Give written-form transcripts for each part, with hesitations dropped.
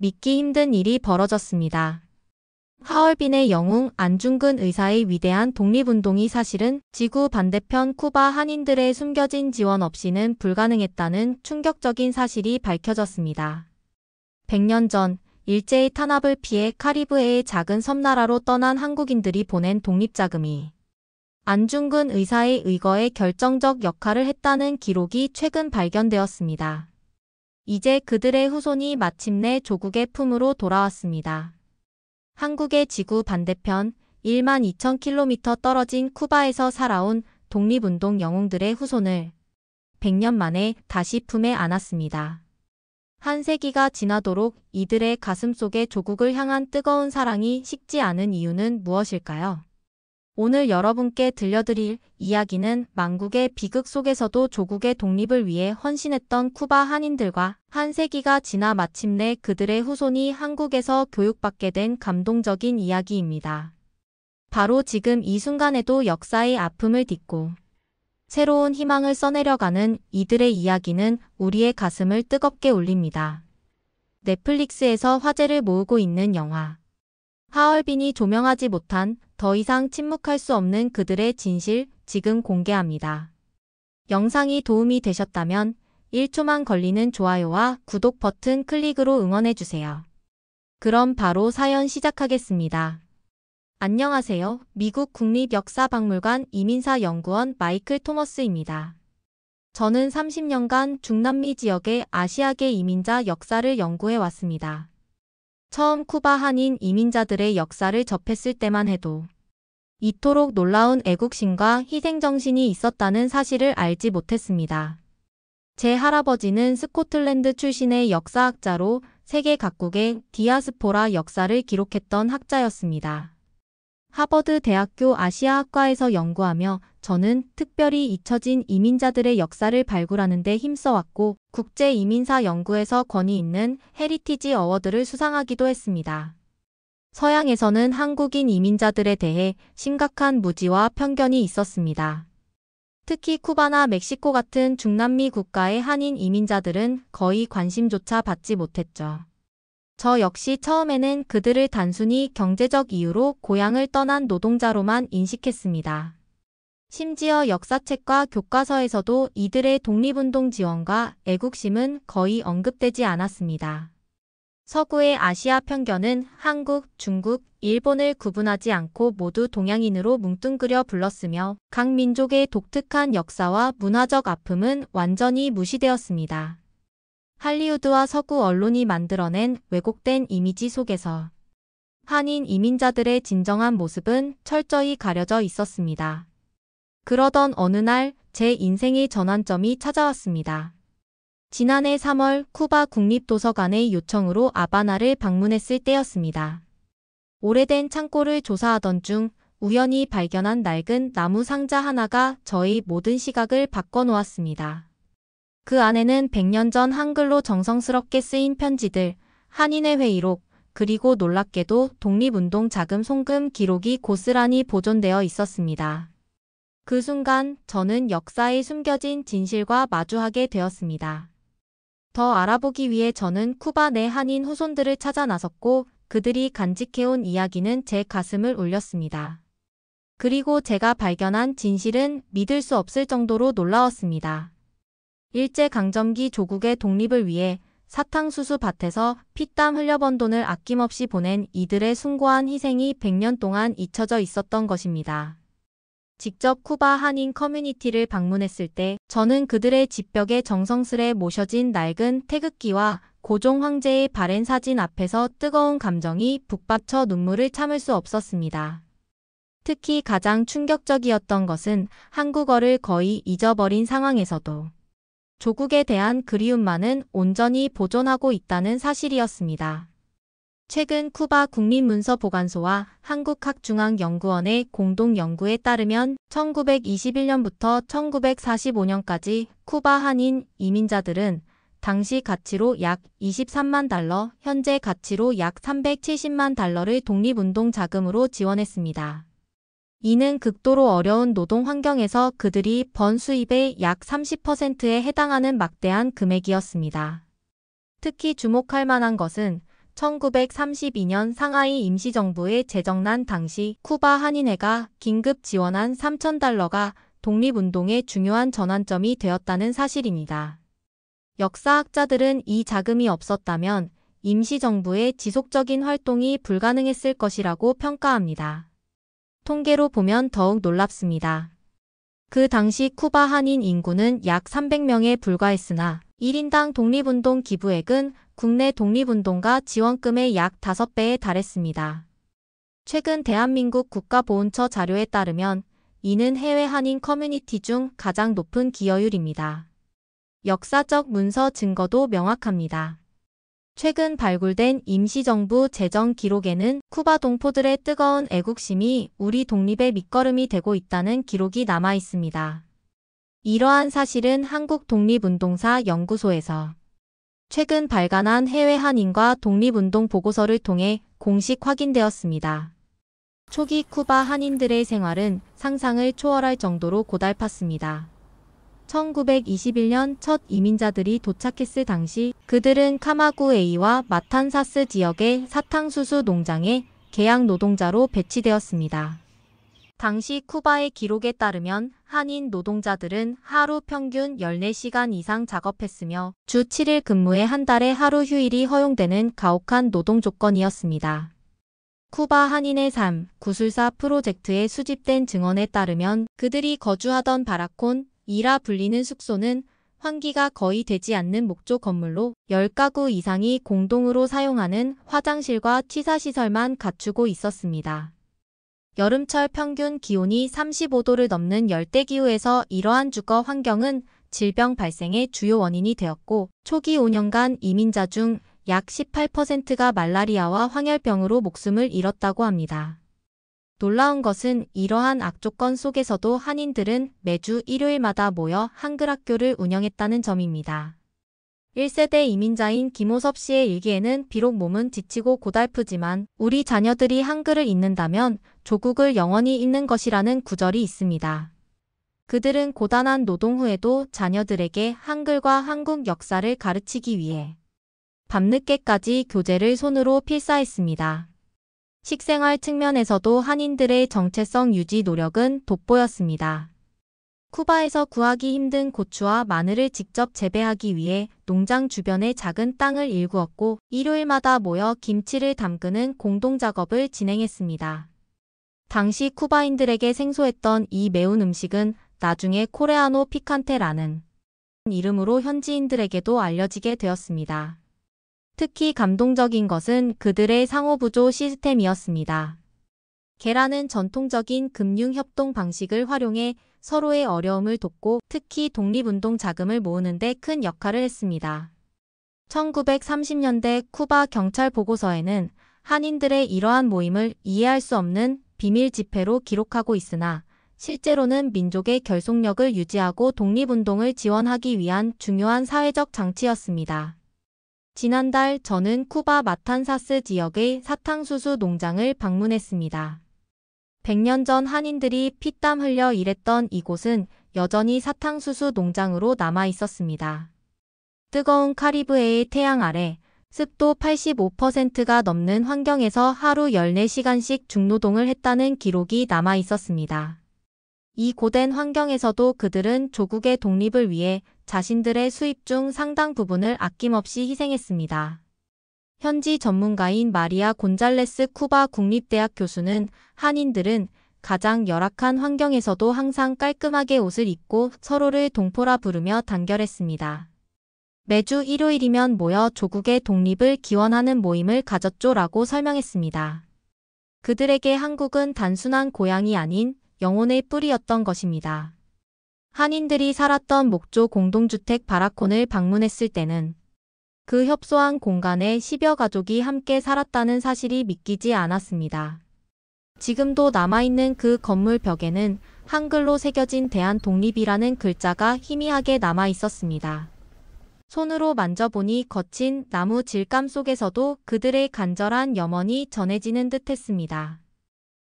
믿기 힘든 일이 벌어졌습니다. 하얼빈의 영웅 안중근 의사의 위대한 독립운동이 사실은 지구 반대편 쿠바 한인들의 숨겨진 지원 없이는 불가능했다는 충격적인 사실이 밝혀졌습니다. 100년 전 일제의 탄압을 피해 카리브해의 작은 섬나라로 떠난 한국인들이 보낸 독립자금이 안중근 의사의 의거에 결정적 역할을 했다는 기록이 최근 발견되었습니다. 이제 그들의 후손이 마침내 조국의 품으로 돌아왔습니다. 한국의 지구 반대편 12,000km 떨어진 쿠바에서 살아온 독립운동 영웅들의 후손을 100년 만에 다시 품에 안았습니다. 한 세기가 지나도록 이들의 가슴속에 조국을 향한 뜨거운 사랑이 식지 않은 이유는 무엇일까요? 오늘 여러분께 들려드릴 이야기는 만국의 비극 속에서도 조국의 독립을 위해 헌신했던 쿠바 한인들과 한 세기가 지나 마침내 그들의 후손이 한국에서 교육받게 된 감동적인 이야기입니다. 바로 지금 이 순간에도 역사의 아픔을 딛고 새로운 희망을 써내려가는 이들의 이야기는 우리의 가슴을 뜨겁게 울립니다. 넷플릭스에서 화제를 모으고 있는 영화 하얼빈이 조명하지 못한 더 이상 침묵할 수 없는 그들의 진실 지금 공개합니다. 영상이 도움이 되셨다면 1초만 걸리는 좋아요와 구독 버튼 클릭으로 응원해주세요. 그럼 바로 사연 시작하겠습니다. 안녕하세요. 미국 국립역사박물관 이민사연구원 마이클 토머스입니다. 저는 30년간 중남미 지역의 아시아계 이민자 역사를 연구해 왔습니다. 처음 쿠바 한인 이민자들의 역사를 접했을 때만 해도 이토록 놀라운 애국심과 희생정신이 있었다는 사실을 알지 못했습니다. 제 할아버지는 스코틀랜드 출신의 역사학자로 세계 각국의 디아스포라 역사를 기록했던 학자였습니다. 하버드 대학교 아시아학과에서 연구하며 저는 특별히 잊혀진 이민자들의 역사를 발굴하는 데 힘써왔고 국제이민사 연구에서 권위 있는 헤리티지 어워드를 수상하기도 했습니다. 서양에서는 한국인 이민자들에 대해 심각한 무지와 편견이 있었습니다. 특히 쿠바나 멕시코 같은 중남미 국가의 한인 이민자들은 거의 관심조차 받지 못했죠. 저 역시 처음에는 그들을 단순히 경제적 이유로 고향을 떠난 노동자로만 인식했습니다. 심지어 역사책과 교과서에서도 이들의 독립운동 지원과 애국심은 거의 언급되지 않았습니다. 서구의 아시아 편견은 한국, 중국, 일본을 구분하지 않고 모두 동양인으로 뭉뚱그려 불렀으며 각 민족의 독특한 역사와 문화적 아픔은 완전히 무시되었습니다. 할리우드와 서구 언론이 만들어낸 왜곡된 이미지 속에서 한인 이민자들의 진정한 모습은 철저히 가려져 있었습니다. 그러던 어느 날 제 인생의 전환점이 찾아왔습니다. 지난해 3월 쿠바 국립도서관의 요청으로 아바나를 방문했을 때였습니다. 오래된 창고를 조사하던 중 우연히 발견한 낡은 나무 상자 하나가 저의 모든 시각을 바꿔놓았습니다. 그 안에는 100년 전 한글로 정성스럽게 쓰인 편지들, 한인의 회의록, 그리고 놀랍게도 독립운동 자금 송금 기록이 고스란히 보존되어 있었습니다. 그 순간 저는 역사의 숨겨진 진실과 마주하게 되었습니다. 더 알아보기 위해 저는 쿠바 내 한인 후손들을 찾아 나섰고 그들이 간직해온 이야기는 제 가슴을 울렸습니다. 그리고 제가 발견한 진실은 믿을 수 없을 정도로 놀라웠습니다. 일제강점기 조국의 독립을 위해 사탕수수 밭에서 피땀 흘려번 돈을 아낌없이 보낸 이들의 숭고한 희생이 100년 동안 잊혀져 있었던 것입니다. 직접 쿠바 한인 커뮤니티를 방문했을 때 저는 그들의 집벽에 정성스레 모셔진 낡은 태극기와 고종 황제의 바랜 사진 앞에서 뜨거운 감정이 북받쳐 눈물을 참을 수 없었습니다. 특히 가장 충격적이었던 것은 한국어를 거의 잊어버린 상황에서도 조국에 대한 그리움만은 온전히 보존하고 있다는 사실이었습니다. 최근 쿠바 국립문서보관소와 한국학중앙연구원의 공동연구에 따르면 1921년부터 1945년까지 쿠바 한인 이민자들은 당시 가치로 약 23만 달러, 현재 가치로 약 370만 달러를 독립운동 자금으로 지원했습니다. 이는 극도로 어려운 노동 환경에서 그들이 번 수입의 약 30%에 해당하는 막대한 금액이었습니다. 특히 주목할 만한 것은 1932년 상하이 임시정부의 재정난 당시 쿠바 한인회가 긴급 지원한 3,000달러가 독립운동의 중요한 전환점이 되었다는 사실입니다. 역사학자들은 이 자금이 없었다면 임시정부의 지속적인 활동이 불가능했을 것이라고 평가합니다. 통계로 보면 더욱 놀랍습니다. 그 당시 쿠바 한인 인구는 약 300명에 불과했으나 1인당 독립운동 기부액은 국내 독립운동가 지원금의 약 5배에 달했습니다. 최근 대한민국 국가보훈처 자료에 따르면 이는 해외 한인 커뮤니티 중 가장 높은 기여율입니다. 역사적 문서 증거도 명확합니다. 최근 발굴된 임시정부 재정 기록에는 쿠바 동포들의 뜨거운 애국심이 우리 독립의 밑거름이 되고 있다는 기록이 남아 있습니다. 이러한 사실은 한국독립운동사 연구소에서 최근 발간한 해외 한인과 독립운동 보고서를 통해 공식 확인되었습니다. 초기 쿠바 한인들의 생활은 상상을 초월할 정도로 고달팠습니다. 1921년 첫 이민자들이 도착했을 당시 그들은 카마구에이와 마탄사스 지역의 사탕수수 농장에 계약 노동자로 배치되었습니다. 당시 쿠바의 기록에 따르면 한인 노동자들은 하루 평균 14시간 이상 작업했으며 주 7일 근무에 한 달에 하루 휴일이 허용되는 가혹한 노동 조건이었습니다. 쿠바 한인의 삶, 구술사 프로젝트에 수집된 증언에 따르면 그들이 거주하던 바라콘, 이라 불리는 숙소는 환기가 거의 되지 않는 목조 건물로 10가구 이상이 공동으로 사용하는 화장실과 취사시설만 갖추고 있었습니다. 여름철 평균 기온이 35도를 넘는 열대기후에서 이러한 주거 환경은 질병 발생의 주요 원인이 되었고 초기 5년간 이민자 중 약 18%가 말라리아와 황열병으로 목숨을 잃었다고 합니다. 놀라운 것은 이러한 악조건 속에서도 한인들은 매주 일요일마다 모여 한글 학교를 운영했다는 점입니다. 1세대 이민자인 김호섭 씨의 일기에는 비록 몸은 지치고 고달프지만 우리 자녀들이 한글을 읽는다면 조국을 영원히 읽는 것이라는 구절이 있습니다. 그들은 고단한 노동 후에도 자녀들에게 한글과 한국 역사를 가르치기 위해 밤늦게까지 교재를 손으로 필사했습니다. 식생활 측면에서도 한인들의 정체성 유지 노력은 돋보였습니다. 쿠바에서 구하기 힘든 고추와 마늘을 직접 재배하기 위해 농장 주변의 작은 땅을 일구었고 일요일마다 모여 김치를 담그는 공동작업을 진행했습니다. 당시 쿠바인들에게 생소했던 이 매운 음식은 나중에 코레아노 피칸테라는 이름으로 현지인들에게도 알려지게 되었습니다. 특히 감동적인 것은 그들의 상호부조 시스템이었습니다. 계란은 전통적인 금융협동 방식을 활용해 서로의 어려움을 돕고 특히 독립운동 자금을 모으는 데 큰 역할을 했습니다. 1930년대 쿠바 경찰 보고서에는 한인들의 이러한 모임을 이해할 수 없는 비밀 집회로 기록하고 있으나 실제로는 민족의 결속력을 유지하고 독립운동을 지원하기 위한 중요한 사회적 장치였습니다. 지난달 저는 쿠바 마탄사스 지역의 사탕수수 농장을 방문했습니다. 100년 전 한인들이 피땀 흘려 일했던 이곳은 여전히 사탕수수 농장으로 남아 있었습니다. 뜨거운 카리브해의 태양 아래 습도 85%가 넘는 환경에서 하루 14시간씩 중노동을 했다는 기록이 남아 있었습니다. 이 고된 환경에서도 그들은 조국의 독립을 위해 자신들의 수입 중 상당 부분을 아낌없이 희생했습니다. 현지 전문가인 마리아 곤잘레스 쿠바 국립대학 교수는 한인들은 가장 열악한 환경에서도 항상 깔끔하게 옷을 입고 서로를 동포라 부르며 단결했습니다. 매주 일요일이면 모여 조국의 독립을 기원하는 모임을 가졌죠라고 설명했습니다. 그들에게 한국은 단순한 고향이 아닌 영혼의 뿌리였던 것입니다. 한인들이 살았던 목조 공동주택 바라콘을 방문했을 때는 그 협소한 공간에 10여 가족이 함께 살았다는 사실이 믿기지 않았습니다. 지금도 남아있는 그 건물 벽에는 한글로 새겨진 대한독립이라는 글자가 희미하게 남아 있었습니다. 손으로 만져보니 거친 나무 질감 속에서도 그들의 간절한 염원이 전해지는 듯했습니다.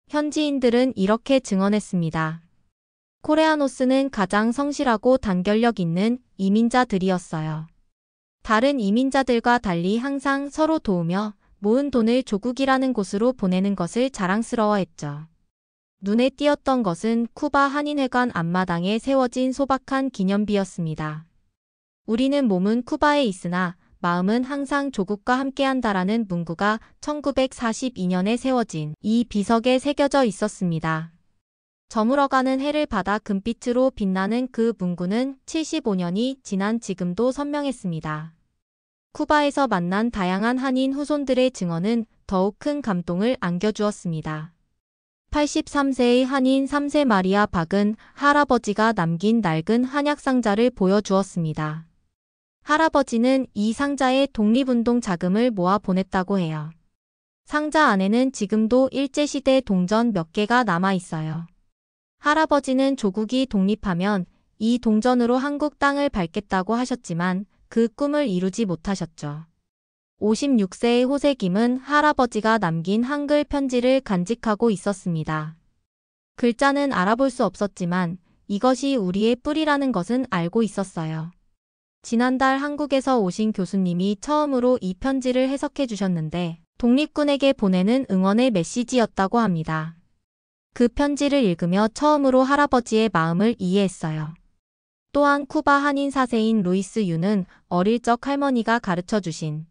현지인들은 이렇게 증언했습니다. 코레아노스는 가장 성실하고 단결력 있는 이민자들이었어요. 다른 이민자들과 달리 항상 서로 도우며 모은 돈을 조국이라는 곳으로 보내는 것을 자랑스러워했죠. 눈에 띄었던 것은 쿠바 한인회관 앞마당에 세워진 소박한 기념비였습니다. 우리는 몸은 쿠바에 있으나 마음은 항상 조국과 함께한다라는 문구가 1942년에 세워진 이 비석에 새겨져 있었습니다. 저물어가는 해를 받아 금빛으로 빛나는 그 문구는 75년이 지난 지금도 선명했습니다. 쿠바에서 만난 다양한 한인 후손들의 증언은 더욱 큰 감동을 안겨주었습니다. 83세의 한인 3세 마리아 박은 할아버지가 남긴 낡은 한약 상자를 보여주었습니다. 할아버지는 이 상자에 독립운동 자금을 모아 보냈다고 해요. 상자 안에는 지금도 일제시대 동전 몇 개가 남아 있어요. 할아버지는 조국이 독립하면 이 동전으로 한국 땅을 밟겠다고 하셨지만 그 꿈을 이루지 못하셨죠. 56세의 호세김은 할아버지가 남긴 한글 편지를 간직하고 있었습니다. 글자는 알아볼 수 없었지만 이것이 우리의 뿌리라는 것은 알고 있었어요. 지난달 한국에서 오신 교수님이 처음으로 이 편지를 해석해 주셨는데 독립군에게 보내는 응원의 메시지였다고 합니다. 그 편지를 읽으며 처음으로 할아버지의 마음을 이해했어요. 또한 쿠바 한인 4세인 루이스 유는 어릴 적 할머니가 가르쳐 주신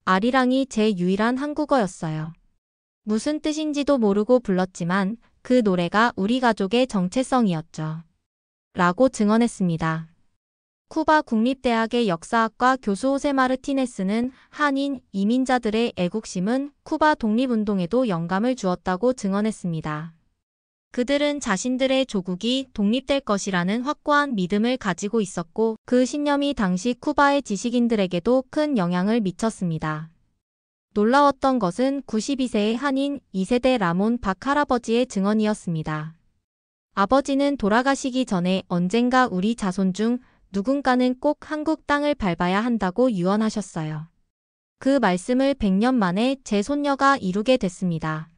아리랑이 제 유일한 한국어였어요. 무슨 뜻인지도 모르고 불렀지만 그 노래가 우리 가족의 정체성이었죠. 라고 증언했습니다. 쿠바 국립대학의 역사학과 교수 호세 마르티네스는 한인 이민자들의 애국심은 쿠바 독립운동에도 영감을 주었다고 증언했습니다. 그들은 자신들의 조국이 독립될 것이라는 확고한 믿음을 가지고 있었고 그 신념이 당시 쿠바의 지식인들에게도 큰 영향을 미쳤습니다. 놀라웠던 것은 92세의 한인 2세대 라몬 박 할아버지의 증언이었습니다. 아버지는 돌아가시기 전에 언젠가 우리 자손 중 누군가는 꼭 한국 땅을 밟아야 한다고 유언하셨어요. 그 말씀을 100년 만에 제 손녀가 이루게 됐습니다.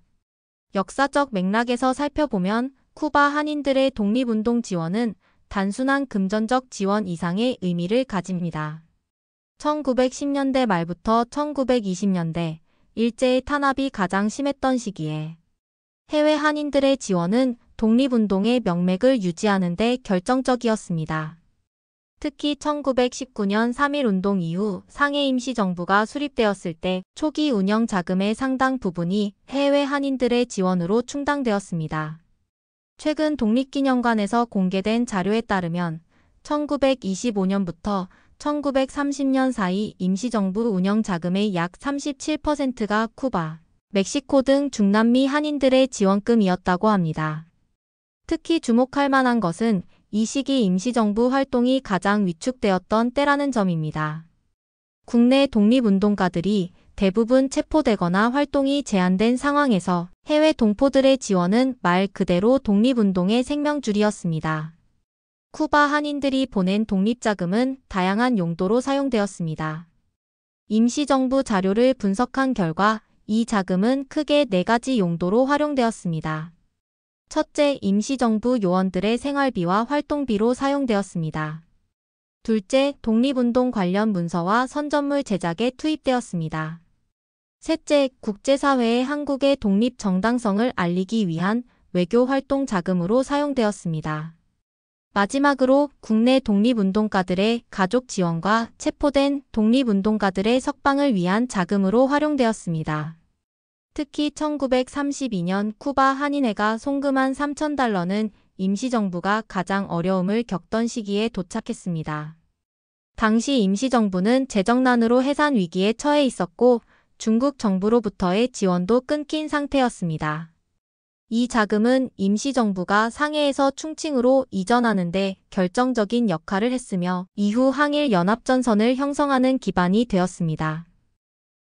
역사적 맥락에서 살펴보면 쿠바 한인들의 독립운동 지원은 단순한 금전적 지원 이상의 의미를 가집니다. 1910년대 말부터 1920년대 일제의 탄압이 가장 심했던 시기에 해외 한인들의 지원은 독립운동의 명맥을 유지하는 데 결정적이었습니다. 특히 1919년 3.1운동 이후 상해 임시정부가 수립되었을 때 초기 운영 자금의 상당 부분이 해외 한인들의 지원으로 충당되었습니다. 최근 독립기념관에서 공개된 자료에 따르면 1925년부터 1930년 사이 임시정부 운영 자금의 약 37%가 쿠바, 멕시코 등 중남미 한인들의 지원금이었다고 합니다. 특히 주목할 만한 것은 이 시기 임시정부 활동이 가장 위축되었던 때라는 점입니다. 국내 독립운동가들이 대부분 체포되거나 활동이 제한된 상황에서 해외 동포들의 지원은 말 그대로 독립운동의 생명줄이었습니다. 쿠바 한인들이 보낸 독립자금은 다양한 용도로 사용되었습니다. 임시정부 자료를 분석한 결과 이 자금은 크게 4가지 용도로 활용되었습니다. 첫째, 임시정부 요원들의 생활비와 활동비로 사용되었습니다. 둘째, 독립운동 관련 문서와 선전물 제작에 투입되었습니다. 셋째, 국제사회에 한국의 독립 정당성을 알리기 위한 외교활동 자금으로 사용되었습니다. 마지막으로 국내 독립운동가들의 가족 지원과 체포된 독립운동가들의 석방을 위한 자금으로 활용되었습니다. 특히 1932년 쿠바 한인회가 송금한 3,000달러는 임시정부가 가장 어려움을 겪던 시기에 도착했습니다. 당시 임시정부는 재정난으로 해산 위기에 처해 있었고 중국 정부로부터의 지원도 끊긴 상태였습니다. 이 자금은 임시정부가 상해에서 충칭으로 이전하는 데 결정적인 역할을 했으며 이후 항일 연합전선을 형성하는 기반이 되었습니다.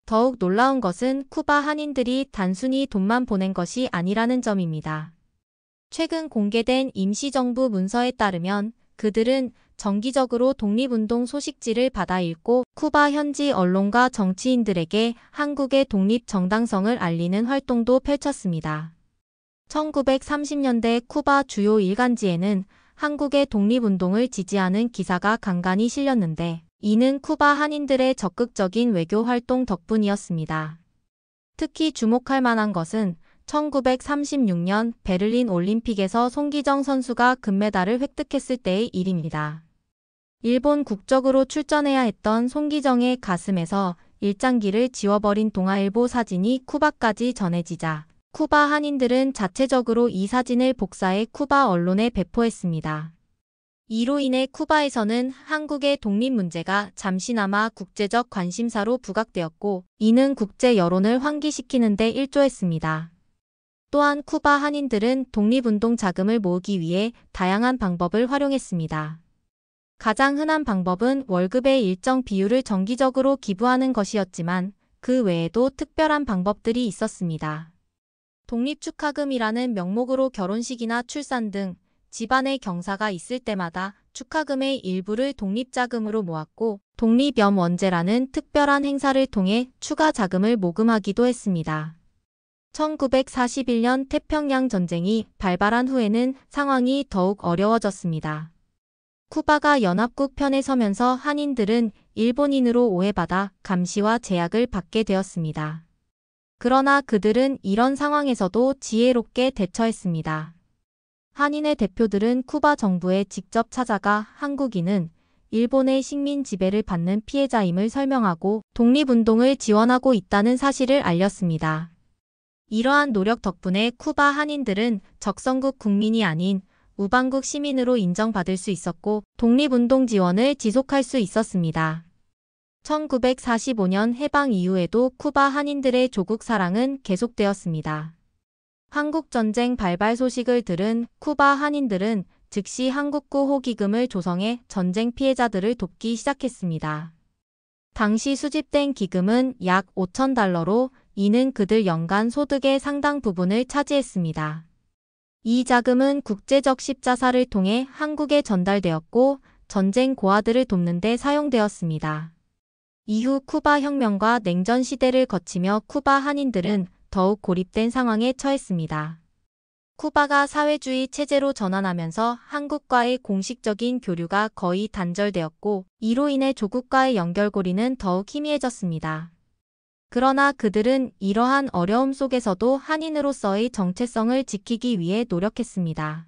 더욱 놀라운 것은 쿠바 한인들이 단순히 돈만 보낸 것이 아니라는 점입니다. 최근 공개된 임시정부 문서에 따르면 그들은 정기적으로 독립운동 소식지를 받아 읽고 쿠바 현지 언론과 정치인들에게 한국의 독립 정당성을 알리는 활동도 펼쳤습니다. 1930년대 쿠바 주요 일간지에는 한국의 독립운동을 지지하는 기사가 간간히 실렸는데 이는 쿠바 한인들의 적극적인 외교 활동 덕분이었습니다. 특히 주목할 만한 것은 1936년 베를린 올림픽에서 송기정 선수가 금메달을 획득했을 때의 일입니다. 일본 국적으로 출전해야 했던 송기정의 가슴에서 일장기를 지워버린 동아일보 사진이 쿠바까지 전해지자 쿠바 한인들은 자체적으로 이 사진을 복사해 쿠바 언론에 배포했습니다. 이로 인해 쿠바에서는 한국의 독립 문제가 잠시나마 국제적 관심사로 부각되었고, 이는 국제 여론을 환기시키는 데 일조했습니다. 또한 쿠바 한인들은 독립운동 자금을 모으기 위해 다양한 방법을 활용했습니다. 가장 흔한 방법은 월급의 일정 비율을 정기적으로 기부하는 것이었지만 그 외에도 특별한 방법들이 있었습니다. 독립축하금이라는 명목으로 결혼식이나 출산 등 집안의 경사가 있을 때마다 축하금의 일부를 독립자금으로 모았고, 독립염원제라는 특별한 행사를 통해 추가 자금을 모금하기도 했습니다. 1941년 태평양 전쟁이 발발한 후에는 상황이 더욱 어려워졌습니다. 쿠바가 연합국 편에 서면서 한인들은 일본인으로 오해받아 감시와 제약을 받게 되었습니다. 그러나 그들은 이런 상황에서도 지혜롭게 대처했습니다. 한인의 대표들은 쿠바 정부에 직접 찾아가 한국인은 일본의 식민 지배를 받는 피해자임을 설명하고 독립운동을 지원하고 있다는 사실을 알렸습니다. 이러한 노력 덕분에 쿠바 한인들은 적성국 국민이 아닌 우방국 시민으로 인정받을 수 있었고 독립운동 지원을 지속할 수 있었습니다. 1945년 해방 이후에도 쿠바 한인들의 조국 사랑은 계속되었습니다. 한국전쟁 발발 소식을 들은 쿠바 한인들은 즉시 한국구 호기금을 조성해 전쟁 피해자들을 돕기 시작했습니다. 당시 수집된 기금은 약 5,000달러로 이는 그들 연간 소득의 상당 부분을 차지했습니다. 이 자금은 국제적 십자사를 통해 한국에 전달되었고 전쟁 고아들을 돕는 데 사용되었습니다. 이후 쿠바 혁명과 냉전 시대를 거치며 쿠바 한인들은 더욱 고립된 상황에 처했습니다. 쿠바가 사회주의 체제로 전환하면서 한국과의 공식적인 교류가 거의 단절되었고 이로 인해 조국과의 연결고리는 더욱 희미해졌습니다. 그러나 그들은 이러한 어려움 속에서도 한인으로서의 정체성을 지키기 위해 노력했습니다.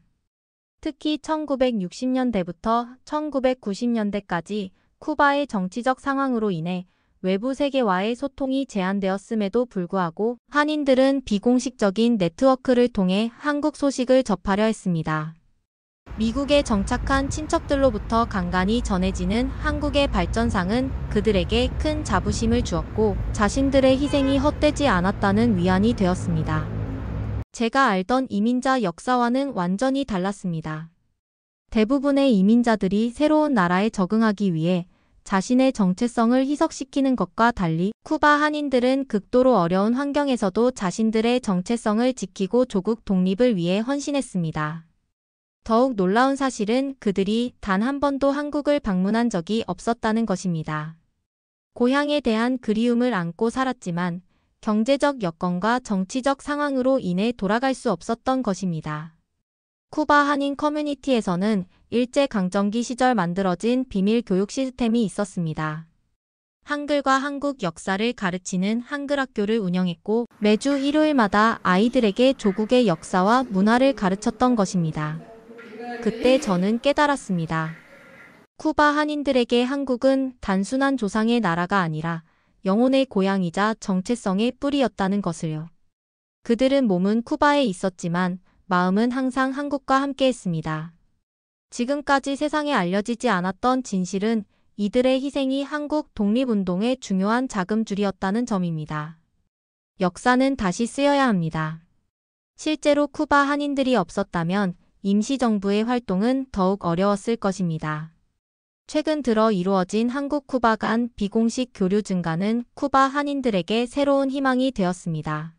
특히 1960년대부터 1990년대까지 쿠바의 정치적 상황으로 인해 외부 세계와의 소통이 제한되었음에도 불구하고 한인들은 비공식적인 네트워크를 통해 한국 소식을 접하려 했습니다. 미국에 정착한 친척들로부터 간간히 전해지는 한국의 발전상은 그들에게 큰 자부심을 주었고 자신들의 희생이 헛되지 않았다는 위안이 되었습니다. 제가 알던 이민자 역사와는 완전히 달랐습니다. 대부분의 이민자들이 새로운 나라에 적응하기 위해 자신의 정체성을 희석시키는 것과 달리 쿠바 한인들은 극도로 어려운 환경에서도 자신들의 정체성을 지키고 조국 독립을 위해 헌신했습니다. 더욱 놀라운 사실은 그들이 단 한 번도 한국을 방문한 적이 없었다는 것입니다. 고향에 대한 그리움을 안고 살았지만 경제적 여건과 정치적 상황으로 인해 돌아갈 수 없었던 것입니다. 쿠바 한인 커뮤니티에서는 일제강점기 시절 만들어진 비밀 교육 시스템이 있었습니다. 한글과 한국 역사를 가르치는 한글학교를 운영했고 매주 일요일마다 아이들에게 조국의 역사와 문화를 가르쳤던 것입니다. 그때 저는 깨달았습니다. 쿠바 한인들에게 한국은 단순한 조상의 나라가 아니라 영혼의 고향이자 정체성의 뿌리였다는 것을요. 그들은 몸은 쿠바에 있었지만 마음은 항상 한국과 함께했습니다. 지금까지 세상에 알려지지 않았던 진실은 이들의 희생이 한국 독립운동의 중요한 자금줄이었다는 점입니다. 역사는 다시 쓰여야 합니다. 실제로 쿠바 한인들이 없었다면 임시정부의 활동은 더욱 어려웠을 것입니다. 최근 들어 이루어진 한국-쿠바 간 비공식 교류 증가는 쿠바 한인들에게 새로운 희망이 되었습니다.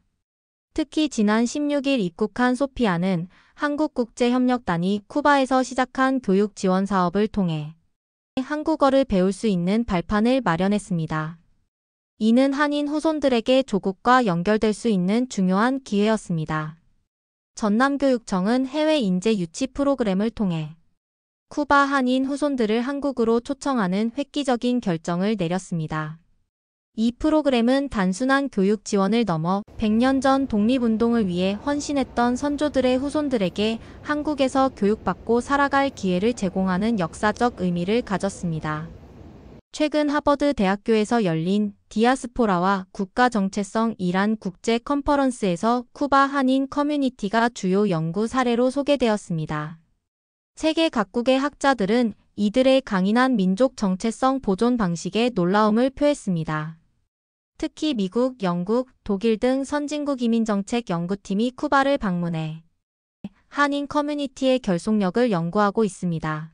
특히 지난 16일 입국한 소피아는 한국국제협력단이 쿠바에서 시작한 교육 지원 사업을 통해 한국어를 배울 수 있는 발판을 마련했습니다. 이는 한인 후손들에게 조국과 연결될 수 있는 중요한 기회였습니다. 전남교육청은 해외 인재 유치 프로그램을 통해 쿠바 한인 후손들을 한국으로 초청하는 획기적인 결정을 내렸습니다. 이 프로그램은 단순한 교육 지원을 넘어 100년 전 독립운동을 위해 헌신했던 선조들의 후손들에게 한국에서 교육받고 살아갈 기회를 제공하는 역사적 의미를 가졌습니다. 최근 하버드 대학교에서 열린 디아스포라와 국가 정체성 이란 국제 컨퍼런스에서 쿠바 한인 커뮤니티가 주요 연구 사례로 소개되었습니다. 세계 각국의 학자들은 이들의 강인한 민족 정체성 보존 방식에 놀라움을 표했습니다. 특히 미국, 영국, 독일 등 선진국 이민정책 연구팀이 쿠바를 방문해 한인 커뮤니티의 결속력을 연구하고 있습니다.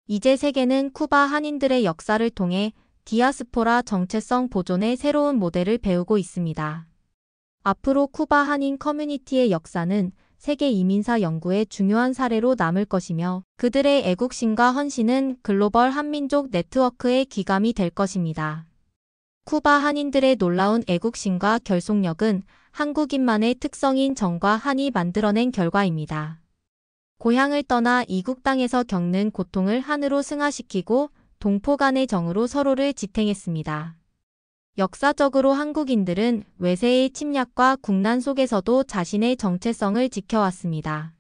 이제 세계는 쿠바 한인들의 역사를 통해 디아스포라 정체성 보존의 새로운 모델을 배우고 있습니다. 앞으로 쿠바 한인 커뮤니티의 역사는 세계 이민사 연구의 중요한 사례로 남을 것이며 그들의 애국심과 헌신은 글로벌 한민족 네트워크의 기감이 될 것입니다. 쿠바 한인들의 놀라운 애국심과 결속력은 한국인만의 특성인 정과 한이 만들어낸 결과입니다. 고향을 떠나 이국 땅에서 겪는 고통을 한으로 승화시키고 동포 간의 정으로 서로를 지탱했습니다. 역사적으로 한국인들은 외세의 침략과 국난 속에서도 자신의 정체성을 지켜왔습니다.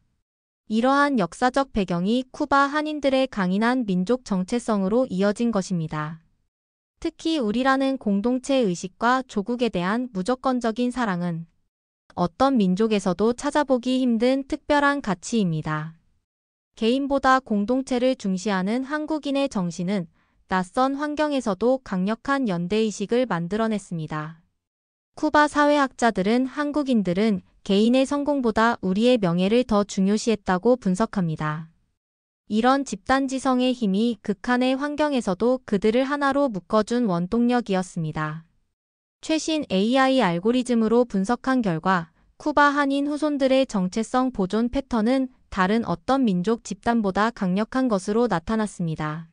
이러한 역사적 배경이 쿠바 한인들의 강인한 민족 정체성으로 이어진 것입니다. 특히 우리라는 공동체 의식과 조국에 대한 무조건적인 사랑은 어떤 민족에서도 찾아보기 힘든 특별한 가치입니다. 개인보다 공동체를 중시하는 한국인의 정신은 낯선 환경에서도 강력한 연대의식을 만들어냈습니다. 쿠바 사회학자들은 한국인들은 개인의 성공보다 우리의 명예를 더 중요시했다고 분석합니다. 이런 집단지성의 힘이 극한의 환경에서도 그들을 하나로 묶어준 원동력이었습니다. 최신 AI 알고리즘으로 분석한 결과 쿠바 한인 후손들의 정체성 보존 패턴은 다른 어떤 민족 집단보다 강력한 것으로 나타났습니다.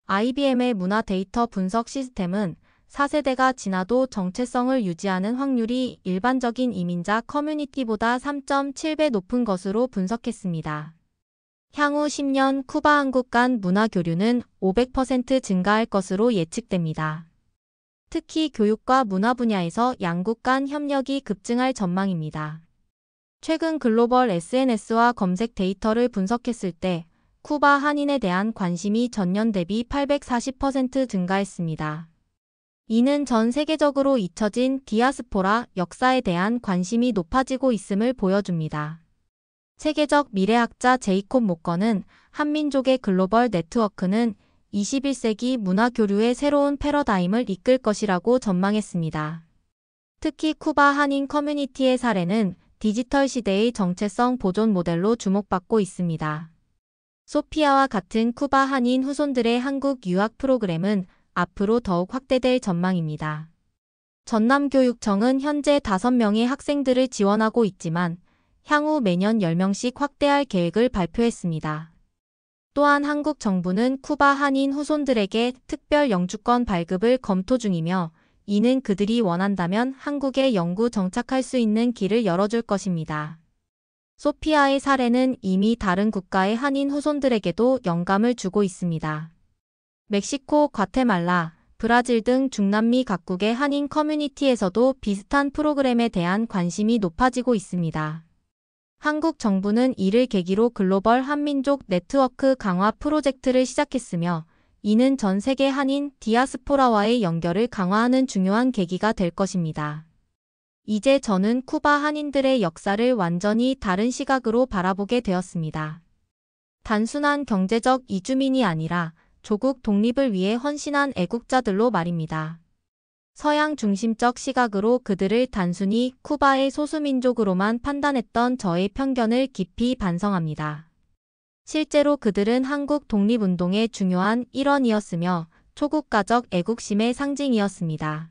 IBM의 문화 데이터 분석 시스템은 4세대가 지나도 정체성을 유지하는 확률이 일반적인 이민자 커뮤니티보다 3.7배 높은 것으로 분석했습니다. 향후 10년 쿠바 한국 간 문화 교류는 500% 증가할 것으로 예측됩니다. 특히 교육과 문화 분야에서 양국 간 협력이 급증할 전망입니다. 최근 글로벌 SNS와 검색 데이터를 분석했을 때 쿠바 한인에 대한 관심이 전년 대비 840% 증가했습니다. 이는 전 세계적으로 잊혀진 디아스포라 역사에 대한 관심이 높아지고 있음을 보여줍니다. 세계적 미래학자 제이콥 모건은 한민족의 글로벌 네트워크는 21세기 문화 교류의 새로운 패러다임을 이끌 것이라고 전망했습니다. 특히 쿠바 한인 커뮤니티의 사례는 디지털 시대의 정체성 보존 모델로 주목받고 있습니다. 소피아와 같은 쿠바 한인 후손들의 한국 유학 프로그램은 앞으로 더욱 확대될 전망입니다. 전남교육청은 현재 5명의 학생들을 지원하고 있지만 향후 매년 10명씩 확대할 계획을 발표했습니다. 또한 한국 정부는 쿠바 한인 후손들에게 특별 영주권 발급을 검토 중이며 이는 그들이 원한다면 한국에 영구 정착할 수 있는 길을 열어줄 것입니다. 소피아의 사례는 이미 다른 국가의 한인 후손들에게도 영감을 주고 있습니다. 멕시코, 과테말라, 브라질 등 중남미 각국의 한인 커뮤니티에서도 비슷한 프로그램에 대한 관심이 높아지고 있습니다. 한국 정부는 이를 계기로 글로벌 한민족 네트워크 강화 프로젝트를 시작했으며 이는 전 세계 한인 디아스포라와의 연결을 강화하는 중요한 계기가 될 것입니다. 이제 저는 쿠바 한인들의 역사를 완전히 다른 시각으로 바라보게 되었습니다. 단순한 경제적 이주민이 아니라 조국 독립을 위해 헌신한 애국자들로 말입니다. 서양 중심적 시각으로 그들을 단순히 쿠바의 소수민족으로만 판단했던 저의 편견을 깊이 반성합니다. 실제로 그들은 한국 독립운동의 중요한 일원이었으며 초국가적 애국심의 상징이었습니다.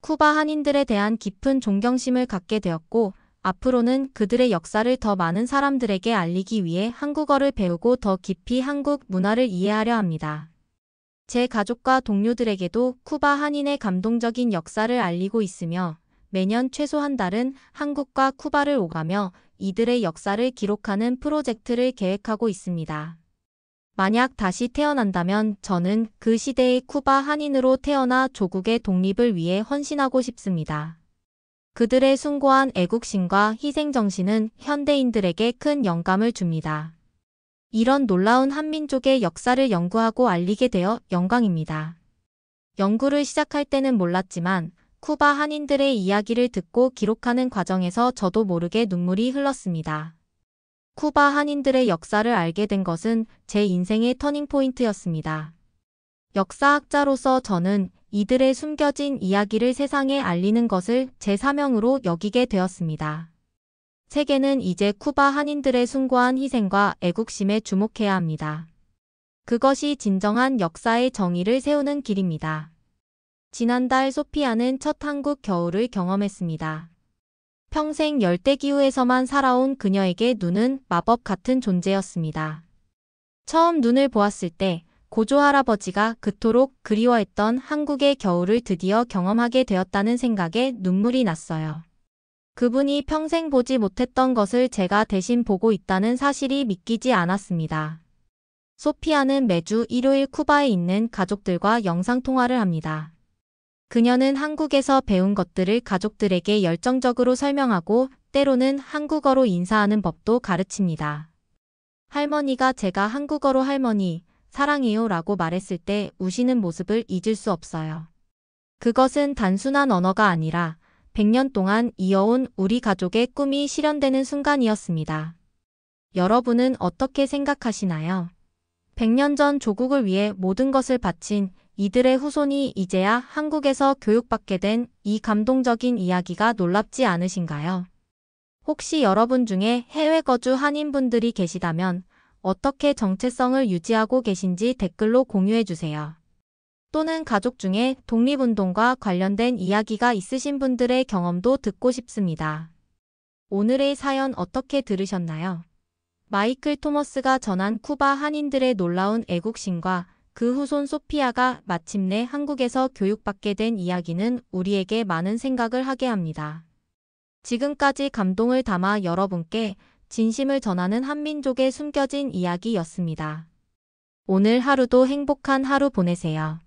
쿠바 한인들에 대한 깊은 존경심을 갖게 되었고 앞으로는 그들의 역사를 더 많은 사람들에게 알리기 위해 한국어를 배우고 더 깊이 한국 문화를 이해하려 합니다. 제 가족과 동료들에게도 쿠바 한인의 감동적인 역사를 알리고 있으며 매년 최소 한 달은 한국과 쿠바를 오가며 이들의 역사를 기록하는 프로젝트를 계획하고 있습니다. 만약 다시 태어난다면 저는 그 시대의 쿠바 한인으로 태어나 조국의 독립을 위해 헌신하고 싶습니다. 그들의 숭고한 애국심과 희생정신은 현대인들에게 큰 영감을 줍니다. 이런 놀라운 한민족의 역사를 연구하고 알리게 되어 영광입니다. 연구를 시작할 때는 몰랐지만 쿠바 한인들의 이야기를 듣고 기록하는 과정에서 저도 모르게 눈물이 흘렀습니다. 쿠바 한인들의 역사를 알게 된 것은 제 인생의 터닝포인트였습니다. 역사학자로서 저는 이들의 숨겨진 이야기를 세상에 알리는 것을 제 사명으로 여기게 되었습니다. 세계는 이제 쿠바 한인들의 숭고한 희생과 애국심에 주목해야 합니다. 그것이 진정한 역사의 정의를 세우는 길입니다. 지난달 소피아는 첫 한국 겨울을 경험했습니다. 평생 열대기후에서만 살아온 그녀에게 눈은 마법 같은 존재였습니다. 처음 눈을 보았을 때 고조할아버지가 그토록 그리워했던 한국의 겨울을 드디어 경험하게 되었다는 생각에 눈물이 났어요. 그분이 평생 보지 못했던 것을 제가 대신 보고 있다는 사실이 믿기지 않았습니다. 소피아는 매주 일요일 쿠바에 있는 가족들과 영상통화를 합니다. 그녀는 한국에서 배운 것들을 가족들에게 열정적으로 설명하고 때로는 한국어로 인사하는 법도 가르칩니다. 할머니가 제가 한국어로 할머니, 사랑해요 라고 말했을 때 우시는 모습을 잊을 수 없어요. 그것은 단순한 언어가 아니라 100년 동안 이어온 우리 가족의 꿈이 실현되는 순간이었습니다. 여러분은 어떻게 생각하시나요? 100년 전 조국을 위해 모든 것을 바친 이들의 후손이 이제야 한국에서 교육받게 된 이 감동적인 이야기가 놀랍지 않으신가요? 혹시 여러분 중에 해외 거주 한인분들이 계시다면 어떻게 정체성을 유지하고 계신지 댓글로 공유해주세요. 또는 가족 중에 독립운동과 관련된 이야기가 있으신 분들의 경험도 듣고 싶습니다. 오늘의 사연 어떻게 들으셨나요? 마이클 토머스가 전한 쿠바 한인들의 놀라운 애국심과 그 후손 소피아가 마침내 한국에서 교육받게 된 이야기는 우리에게 많은 생각을 하게 합니다. 지금까지 감동을 담아 여러분께 진심을 전하는 한민족의 숨겨진 이야기였습니다. 오늘 하루도 행복한 하루 보내세요.